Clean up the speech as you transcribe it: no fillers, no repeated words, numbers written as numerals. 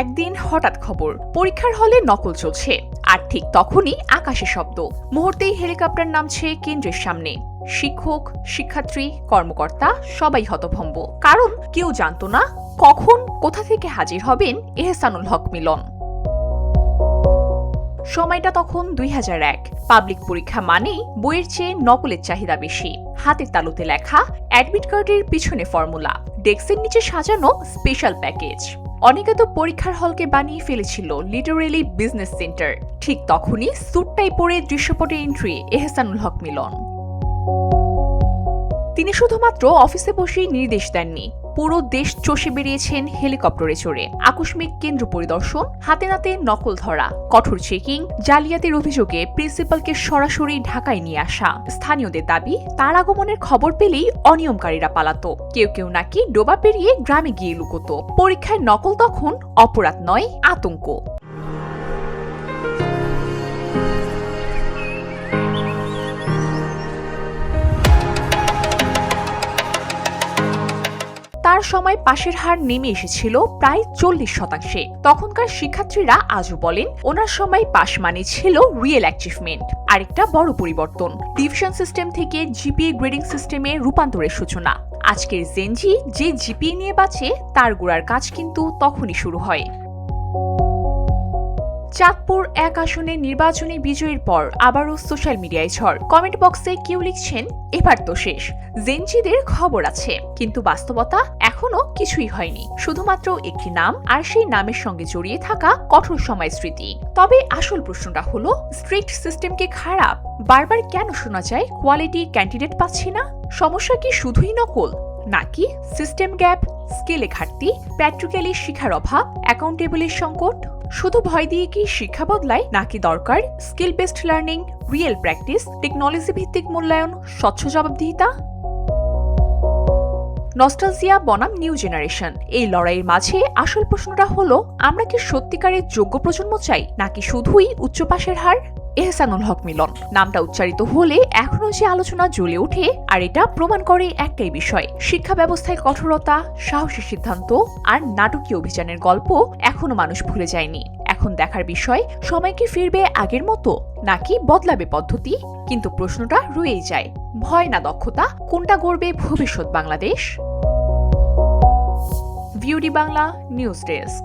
একদিন হঠাৎ খবর, পরীক্ষার হলে নকল চলছে। আর ঠিক তখনই আকাশে শব্দ, মুহূর্তেই হেলিকপ্টার নামছে কেন্দ্রের সামনে। শিক্ষক, শিক্ষার্থী, কর্মকর্তা সবাই হতভম্ব, কারণ কেউ জানতো না কখন কোথা থেকে হাজির হবেন এহসানুল হক মিলন। সময়টা তখন 2001। পাবলিক পরীক্ষা মানেই বইয়ের চেয়ে নকলের চাহিদা বেশি। হাতের তালুতে লেখা, অ্যাডমিট কার্ডের পিছনে ফর্মুলা, ডেস্কের নিচে সাজানো স্পেশাল প্যাকেজ। অনেকে তো পরীক্ষার হলকে বানিয়ে ফেলেছিল লিটারেলি বিজনেস সেন্টার। ঠিক তখনই স্যুটটাই পরে দৃশ্যপটে এন্ট্রি এহসানুল হক মিলন। তিনি শুধুমাত্র অফিসে বসেই নির্দেশ দেননি, পুরো দেশ চষে বেরিয়েছেন হেলিকপ্টারে চড়ে। আকস্মিক কেন্দ্র পরিদর্শন, হাতে নাতে নকল ধরা, কঠোর চেকিং, জালিয়াতির অভিযোগে প্রিন্সিপালকে সরাসরি ঢাকায় নিয়ে আসা। স্থানীয়দের দাবি, তার আগমনের খবর পেলেই অনিয়মকারীরা পালাতো। কেউ কেউ নাকি ডোবা পেরিয়ে গ্রামে গিয়ে লুকোতো। পরীক্ষায় নকল তখন অপরাধ নয়, আতঙ্ক। তার সময় পাশের হার নেমে এসেছিল প্রায় 40%। তখনকার শিক্ষার্থীরা আজও বলেন, ওনার সময় পাশ মানে ছিল রিয়েল অ্যাচিভমেন্ট। আরেকটা বড় পরিবর্তন, ডিভিশন সিস্টেম থেকে জিপিএ গ্রেডিং সিস্টেমে রূপান্তরের সূচনা। আজকের জেনজি যে জিপিএ নিয়ে বাঁচে, তার গোড়ার কাজ কিন্তু তখনই শুরু হয়। চাঁদপুর 1 আসনে নির্বাচনী বিজয়ের পর আবারও সোশ্যাল মিডিয়ায় ঝড়। কমেন্ট বক্সে কেউ লিখছেন, এবার তো শেষ, জেনজিদের খবর আছে। কিন্তু বাস্তবতা এখনো কিছুই হয়নি, শুধুমাত্র একটি নাম, আর সেই নামের সঙ্গে জড়িয়ে থাকা কঠোর সময় স্মৃতি। তবে আসল প্রশ্নটা হলো, স্ট্রিক্ট সিস্টেম কি খারাপ? বারবার কেন শোনা যায় কোয়ালিটি ক্যান্ডিডেট পাচ্ছি না? সমস্যা কি শুধুই নকল, নাকি সিস্টেম গ্যাপ, স্কিলে ঘাটতি, প্র্যাকটিক্যালি শিক্ষার অভাব, অ্যাকাউন্টেবলের সংকট? শুধু ভয় দিয়ে কি শিক্ষা বদলায়, নাকি দরকার skill based learning, real practice, technology ভিত্তিক মূল্যায়ন, স্বচ্ছ জবাবদিহিতা? নস্টালজিয়া বনাম নিউ জেনারেশন, এই লড়াইয়ের মাঝে আসল প্রশ্নটা হলো, আমরা কি সত্যিকারের যোগ্য প্রজন্ম চাই, নাকি শুধুই উচ্চ পাশের হার? এহসানুল হক মিলন নামটা উচ্চারিত হলে এখনো যে আলোচনা জ্বলে ওঠে, আর এটা প্রমাণ করে একটাই বিষয়, শিক্ষা ব্যবস্থায় কঠোরতা, সাহসী সিদ্ধান্ত আর নাটকীয় অভিযানের গল্প এখনো মানুষ ভুলে যায়নি। এখন দেখার বিষয়, সময় কি ফিরবে আগের মতো, নাকি বদলাবে পদ্ধতি? কিন্তু প্রশ্নটা রয়েই যায়, ভয় না দক্ষতা, কোনটা গড়বে ভবিষ্যৎ বাংলাদেশ? ভিউডি বাংলা নিউজ ডেস্ক।